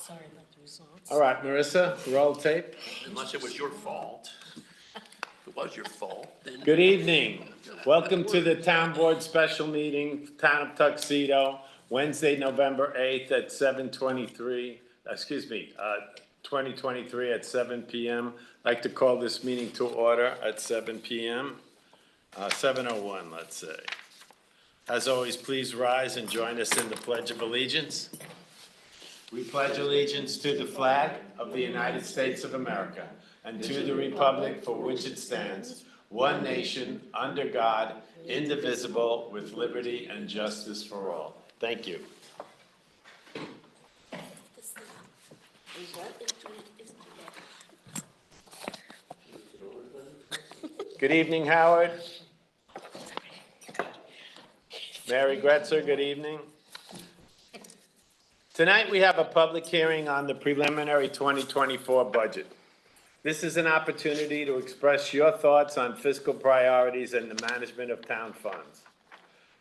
Sorry about the results. All right, Marissa, roll tape. Unless it was your fault. If it was your fault, then. Good evening. Welcome to the Town Board Special Meeting, Town of Tuxedo, Wednesday, November 8th at 2023 at 7 p.m. I'd like to call this meeting to order at 7 p.m. 7:01, let's say. As always, please rise and join us in the Pledge of Allegiance. We pledge allegiance to the flag of the United States of America and to the republic for which it stands, one nation, under God, indivisible, with liberty and justice for all. Thank you. Good evening, Howard. Mary Gretzer, good evening. Tonight we have a public hearing on the preliminary 2024 budget. This is an opportunity to express your thoughts on fiscal priorities and the management of town funds.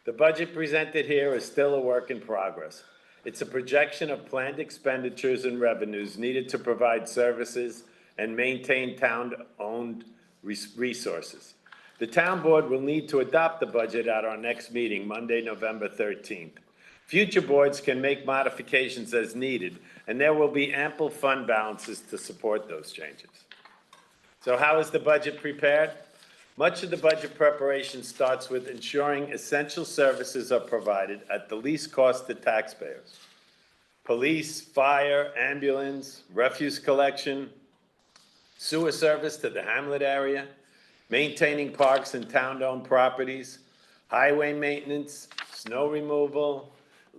The budget presented here is still a work in progress. It's a projection of planned expenditures and revenues needed to provide services and maintain town-owned resources. The town board will need to adopt the budget at our next meeting, Monday, November 13th. Future boards can make modifications as needed, and there will be ample fund balances to support those changes. So how is the budget prepared? Much of the budget preparation starts with ensuring essential services are provided at the least cost to taxpayers. Police, fire, ambulance, refuse collection, sewer service to the hamlet area, maintaining parks and town-owned properties, highway maintenance, snow removal,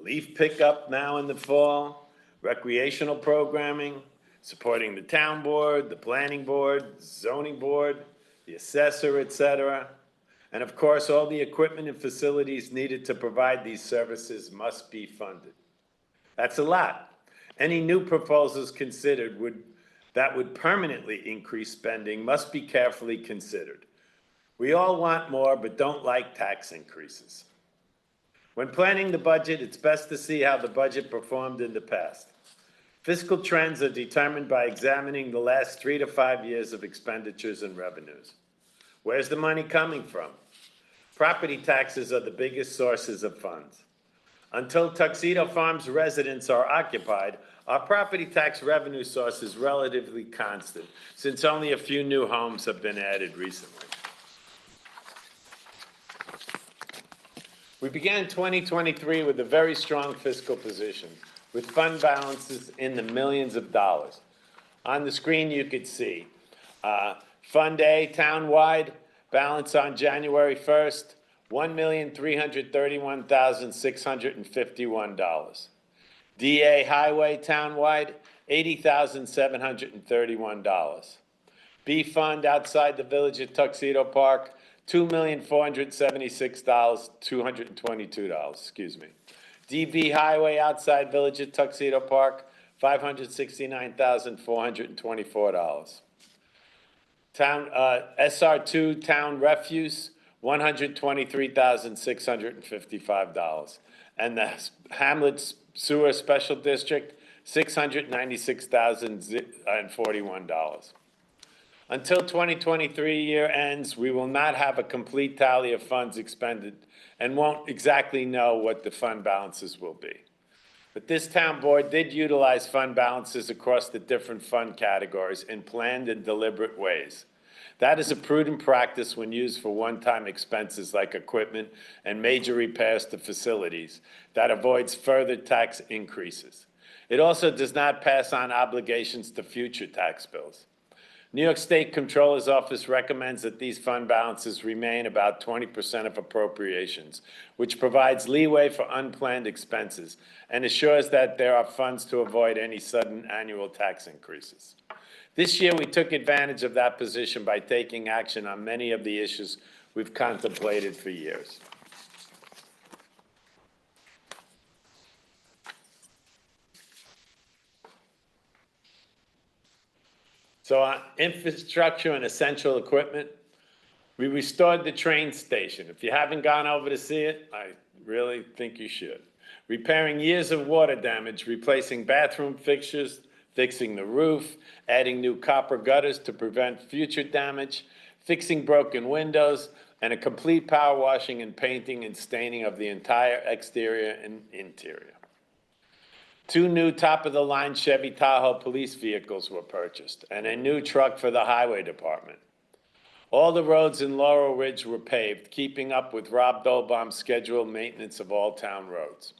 leaf pickup now in the fall, recreational programming, supporting the town board, the planning board, zoning board, the assessor, etc. And of course, all the equipment and facilities needed to provide these services must be funded. That's a lot. Any new proposals considered that would permanently increase spending must be carefully considered. We all want more, but don't like tax increases. When planning the budget, it's best to see how the budget performed in the past. Fiscal trends are determined by examining the last 3 to 5 years of expenditures and revenues. Where's the money coming from? Property taxes are the biggest sources of funds. Until Tuxedo Farms residents are occupied, our property tax revenue source is relatively constant, since only a few new homes have been added recently. We began 2023 with a very strong fiscal position, with fund balances in the millions of dollars. On the screen, you could see Fund A, townwide, balance on January 1st, $1,331,651. DA Highway, townwide, $80,731. B Fund outside the village of Tuxedo Park, $2,476,222, excuse me. DB Highway outside Village of Tuxedo Park, $569,424. Town, SR2 Town Refuse, $123,655. And the Hamlet Sewer Special District, $696,041. Until 2023 year ends, we will not have a complete tally of funds expended and won't exactly know what the fund balances will be. But this town board did utilize fund balances across the different fund categories in planned and deliberate ways. That is a prudent practice when used for one-time expenses like equipment and major repairs to facilities that avoids further tax increases. It also does not pass on obligations to future tax bills. New York State Comptroller's Office recommends that these fund balances remain about 20% of appropriations, which provides leeway for unplanned expenses and assures that there are funds to avoid any sudden annual tax increases. This year, we took advantage of that position by taking action on many of the issues we've contemplated for years. So on infrastructure and essential equipment, we restored the train station. If you haven't gone over to see it, I really think you should. repairing years of water damage, replacing bathroom fixtures, fixing the roof, adding new copper gutters to prevent future damage, fixing broken windows, and a complete power washing and painting and staining of the entire exterior and interior. 2 new top-of-the-line Chevy Tahoe police vehicles were purchased, and a new truck for the highway department. All the roads in Laurel Ridge were paved, keeping up with Rob Dolbaum's scheduled maintenance of all town roads.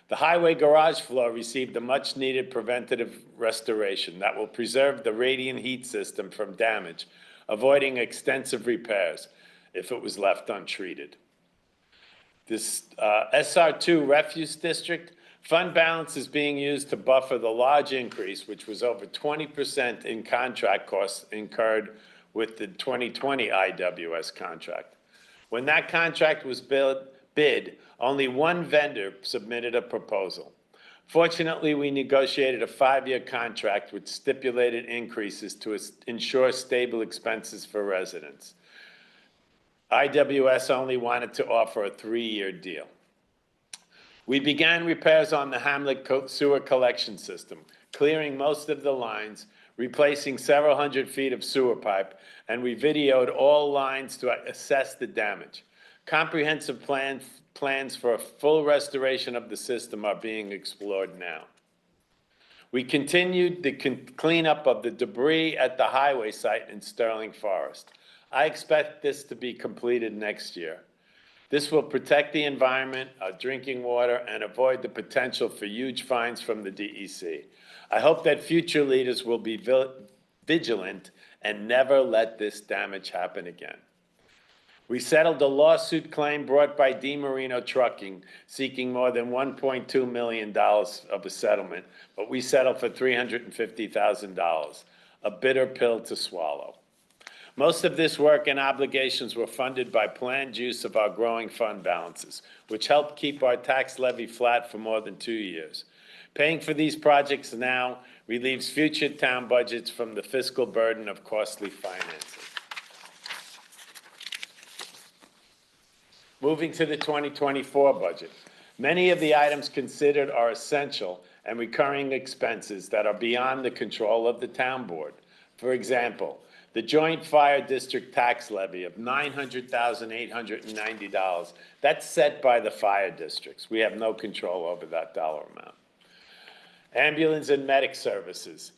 The highway garage floor received a much-needed preventative restoration that will preserve the radiant heat system from damage, avoiding extensive repairs if it was left untreated. This SR2 refuse district, fund balance is being used to buffer the large increase, which was over 20% in contract costs incurred with the 2020 IWS contract. When that contract was bid, only one vendor submitted a proposal. Fortunately, we negotiated a 5-year contract with stipulated increases to ensure stable expenses for residents. IWS only wanted to offer a 3-year deal. We began repairs on the Hamlet sewer collection system, clearing most of the lines, replacing several hundred feet of sewer pipe, and we videoed all lines to assess the damage. Comprehensive plans for a full restoration of the system are being explored now. We continued the cleanup of the debris at the highway site in Sterling Forest. I expect this to be completed next year. This will protect the environment, our drinking water, and avoid the potential for huge fines from the DEC. I hope that future leaders will be vigilant and never let this damage happen again. We settled a lawsuit claim brought by DiMarino Trucking, seeking more than $1.2 million of a settlement, but we settled for $350,000, a bitter pill to swallow. Most of this work and obligations were funded by planned use of our growing fund balances, which helped keep our tax levy flat for more than 2 years. Paying for these projects now relieves future town budgets from the fiscal burden of costly financing. Moving to the 2024 budget. Many of the items considered are essential and recurring expenses that are beyond the control of the town board. For example, the joint fire district tax levy of $900,890, that's set by the fire districts. We have no control over that dollar amount. Ambulance and medic services.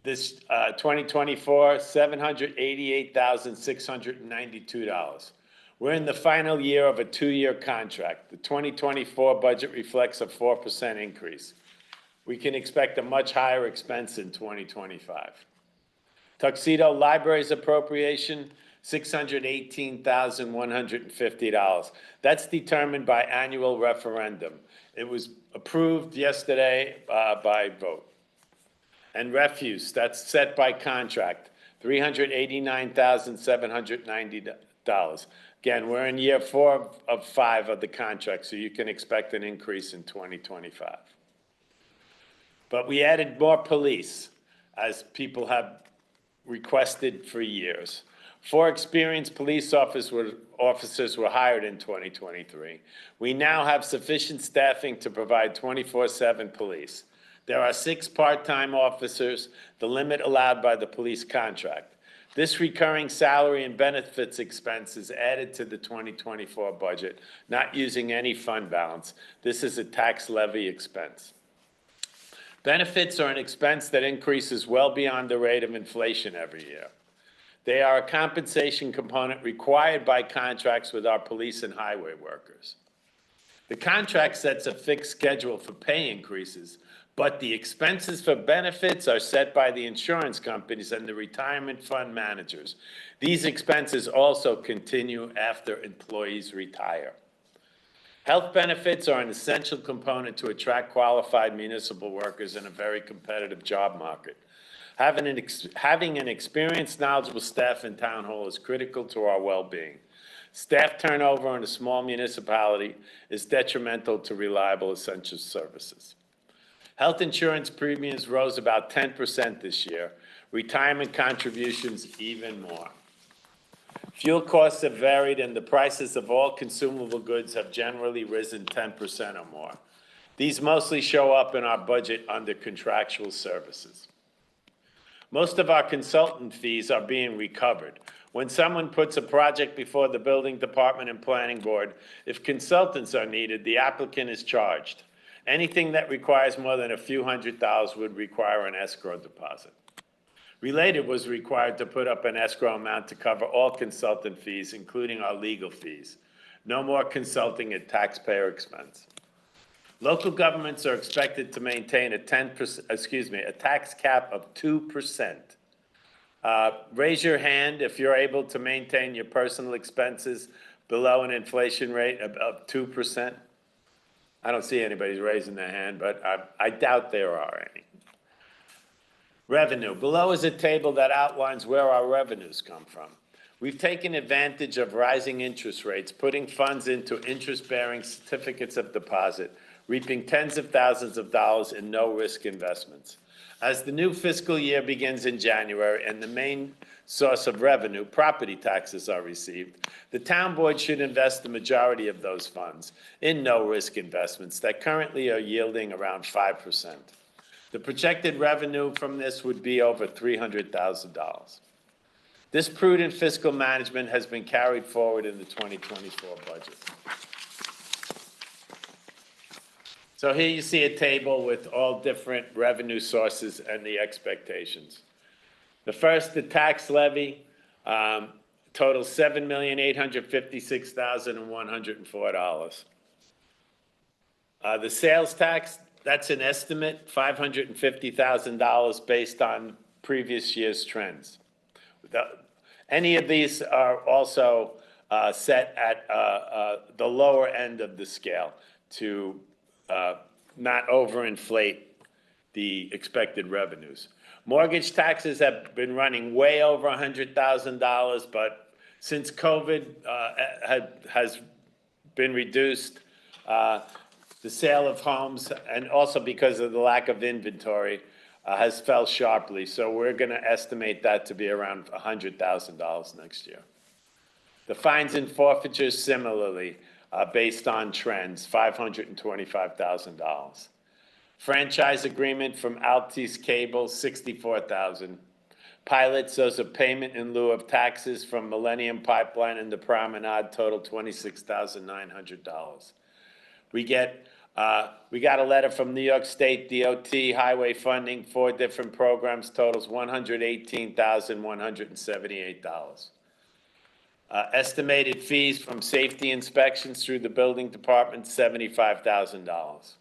This 2024, $788,692. We're in the final year of a 2-year contract. The 2024 budget reflects a 4% increase. We can expect a much higher expense in 2025. Tuxedo Libraries appropriation, $618,150. That's determined by annual referendum. It was approved yesterday by vote. And refuse, that's set by contract, $389,790. Again, we're in year 4 of 5 of the contract, so you can expect an increase in 2025. But we added more police, as people have requested for years. 4 experienced police officers were hired in 2023. We now have sufficient staffing to provide 24/7 police. There are 6 part-time officers, the limit allowed by the police contract. This recurring salary and benefits expense is added to the 2024 budget, not using any fund balance. This is a tax levy expense. Benefits are an expense that increases well beyond the rate of inflation every year. They are a compensation component required by contracts with our police and highway workers. The contract sets a fixed schedule for pay increases, but the expenses for benefits are set by the insurance companies and the retirement fund managers. These expenses also continue after employees retire. Health benefits are an essential component to attract qualified municipal workers in a very competitive job market. Having an experienced, knowledgeable staff in Town Hall is critical to our well-being. Staff turnover in a small municipality is detrimental to reliable essential services. Health insurance premiums rose about 10% this year. Retirement contributions even more. Fuel costs have varied, and the prices of all consumable goods have generally risen 10% or more. These mostly show up in our budget under contractual services. Most of our consultant fees are being recovered. When someone puts a project before the building department and planning board, if consultants are needed, the applicant is charged. Anything that requires more than a few $100,000 would require an escrow deposit. Related was required to put up an escrow amount to cover all consultant fees, including our legal fees. No more consulting at taxpayer expense. Local governments are expected to maintain a tax cap of 2%. Raise your hand if you're able to maintain your personal expenses below an inflation rate of 2%. I don't see anybody raising their hand, but I doubt there are any. Revenue. Below is a table that outlines where our revenues come from. We've taken advantage of rising interest rates, putting funds into interest-bearing certificates of deposit, reaping tens of thousands of dollars in no-risk investments. As the new fiscal year begins in January and the main source of revenue, property taxes, are received, the town board should invest the majority of those funds in no-risk investments that currently are yielding around 5%. The projected revenue from this would be over $300,000. This prudent fiscal management has been carried forward in the 2024 budget. So here you see a table with all different revenue sources and the expectations. The first, the tax levy, totals $7,856,104. The sales tax, that's an estimate, $550,000 based on previous year's trends. Any of these are also set at the lower end of the scale to not overinflate the expected revenues. Mortgage taxes have been running way over $100,000, but since COVID has been reduced, the sale of homes, and also because of the lack of inventory, has fell sharply. So we're going to estimate that to be around $100,000 next year. The fines and forfeitures similarly, based on trends, $525,000. Franchise agreement from Altice Cable, $64,000. Pilots, those are payment in lieu of taxes from Millennium Pipeline and the Promenade, total $26,900. We got a letter from New York State DOT highway funding, 4 different programs, totals $118,178. Estimated fees from safety inspections through the building department, $75,000.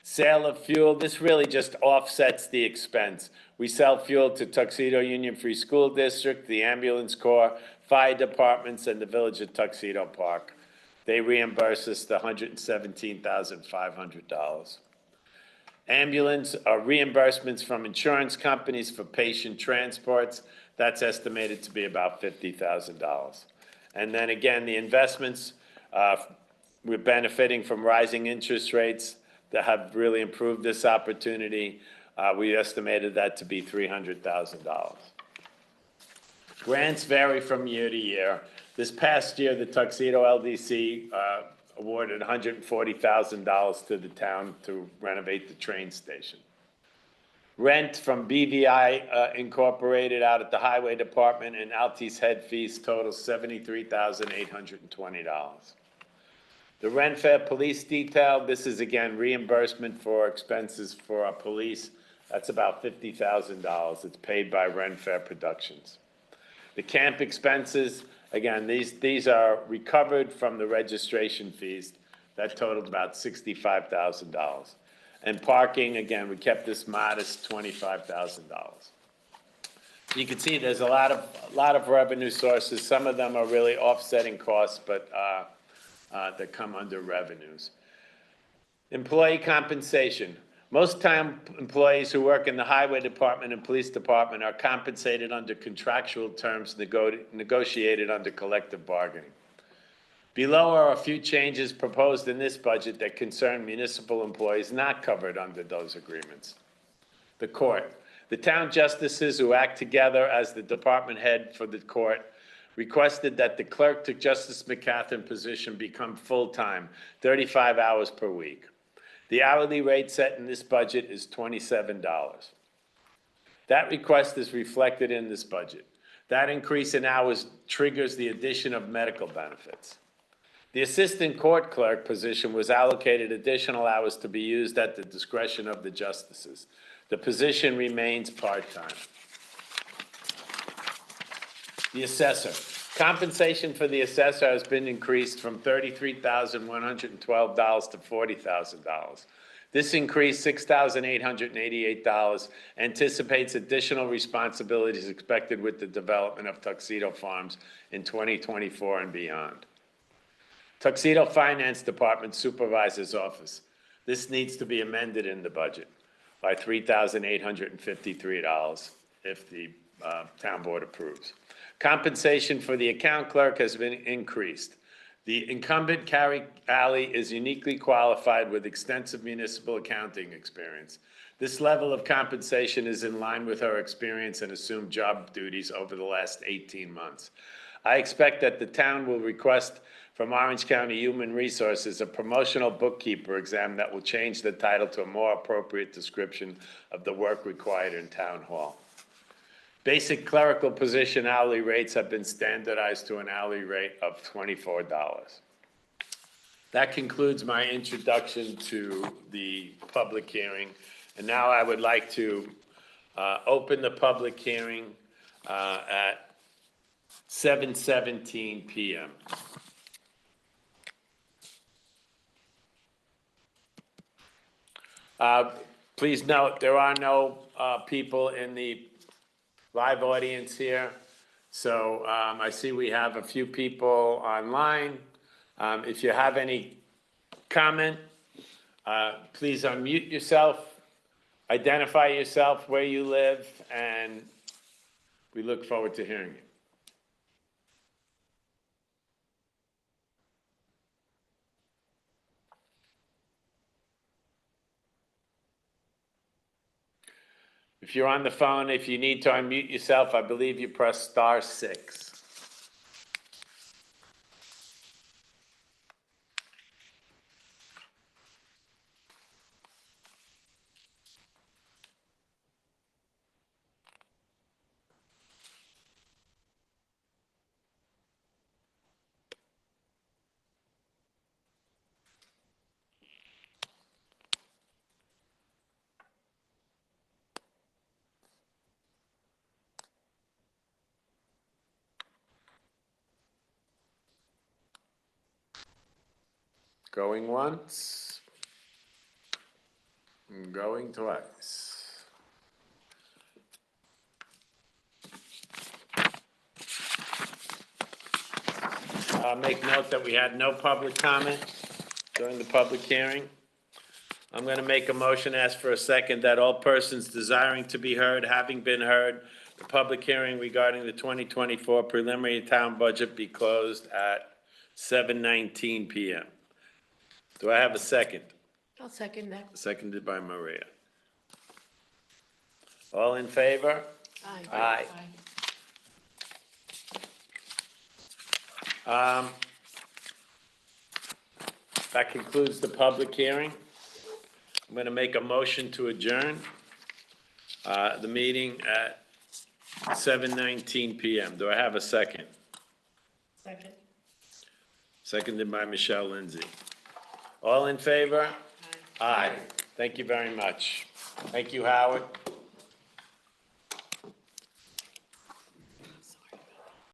Sale of fuel, this really just offsets the expense. We sell fuel to Tuxedo Union Free School District, the Ambulance Corps, fire departments, and the Village of Tuxedo Park. They reimburse us the $117,500. Ambulance are reimbursements from insurance companies for patient transports. That's estimated to be about $50,000. And then again, the investments, we're benefiting from rising interest rates that have really improved this opportunity. We estimated that to be $300,000. Grants vary from year to year. This past year, the Tuxedo LDC awarded $140,000 to the town to renovate the train station. Rent from BVI Incorporated out at the Highway Department and Altice head fees totals $73,820. The Renfair Police Detail, this is again reimbursement for expenses for our police. That's about $50,000. It's paid by Renfair Productions. The camp expenses, again, these are recovered from the registration fees. That totaled about $65,000. And parking, again, we kept this modest, $25,000. You can see there's a lot of revenue sources. Some of them are really offsetting costs, but that come under revenues. Employee compensation. Most town employees who work in the highway department and police department are compensated under contractual terms negotiated under collective bargaining. Below are a few changes proposed in this budget that concern municipal employees not covered under those agreements. The court. The town justices who act together as the department head for the court requested that the clerk to Justice McCatherine position become full-time, 35 hours per week. The hourly rate set in this budget is $27. That request is reflected in this budget. That increase in hours triggers the addition of medical benefits. The assistant court clerk position was allocated additional hours to be used at the discretion of the justices. The position remains part-time. The assessor. Compensation for the assessor has been increased from $33,112 to $40,000. This increase, $6,888, anticipates additional responsibilities expected with the development of Tuxedo Farms in 2024 and beyond. Tuxedo Finance Department Supervisor's Office. This needs to be amended in the budget by $3,853 if the town board approves. Compensation for the account clerk has been increased. The incumbent, Carrie Alley, is uniquely qualified with extensive municipal accounting experience. This level of compensation is in line with her experience and assumed job duties over the last 18 months. I expect that the town will request from Orange County Human Resources a promotional bookkeeper exam that will change the title to a more appropriate description of the work required in town hall. Basic clerical position hourly rates have been standardized to an hourly rate of $24. That concludes my introduction to the public hearing. And now I would like to open the public hearing at 7:17 p.m. Please note, there are no people in the live audience here. So I see we have a few people online. If you have any comment, please unmute yourself, identify yourself, where you live, and we look forward to hearing you. If you're on the phone, if you need to unmute yourself, I believe you press *6. Going once, and going twice. I'll make note that we had no public comment during the public hearing. I'm going to make a motion, ask for a second, that all persons desiring to be heard, having been heard, the public hearing regarding the 2024 preliminary town budget be closed at 7:19 p.m. Do I have a second? I'll second that. Seconded by Maria. All in favor? Aye. Aye. That concludes the public hearing. I'm going to make a motion to adjourn the meeting at 7:19 p.m. Do I have a second? Second. Seconded by Michelle Lindsay. All in favor? Aye. Thank you very much. Thank you, Howard.